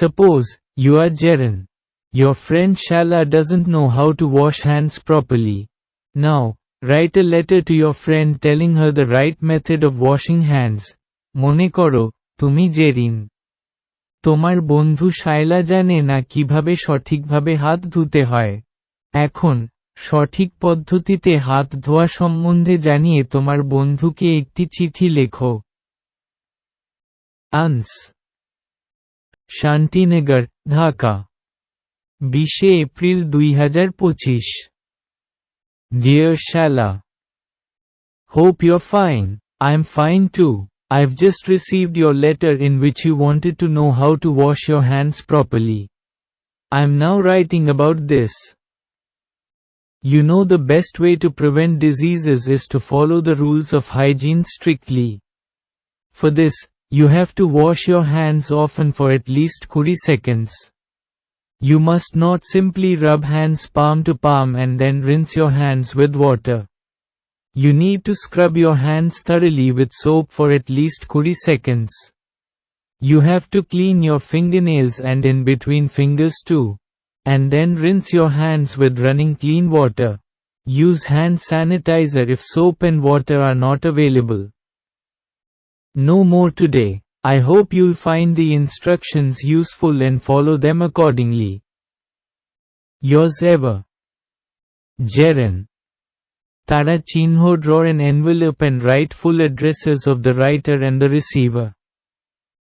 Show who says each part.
Speaker 1: Suppose, you are Jaren. Your friend Shala doesn't know how to wash hands properly. Now, write a letter to your friend telling her the right method of washing hands. মনে করো, তুমি জেরিন। তোমার বন্ধু শায়লা জানে না কিভাবে সঠিকভাবে হাত ধুতে হয়। এখন, সঠিক পদ্ধতিতে হাত ধোয়া সম্বন্ধে জানিয়ে তোমার বন্ধুকে একটি চিঠি লেখো। আনস, Shantinagar, Dhaka, 20 April 2025। Dear Shala, hope you're fine. I'm fine too. I've just received your letter in which you wanted to know how to wash your hands properly. I'm now writing about this. You know the best way to prevent diseases is to follow the rules of hygiene strictly. For this, you have to wash your hands often for at least 20 seconds. You must not simply rub hands palm to palm and then rinse your hands with water. You need to scrub your hands thoroughly with soap for at least 20 seconds. You have to clean your fingernails and in between fingers too. And then rinse your hands with running clean water. Use hand sanitizer if soap and water are not available. No more today. I hope you'll find the instructions useful and follow them accordingly. Yours ever, Jaren. তারা চিহ্ন draw an envelope and write full addresses of the writer and the receiver.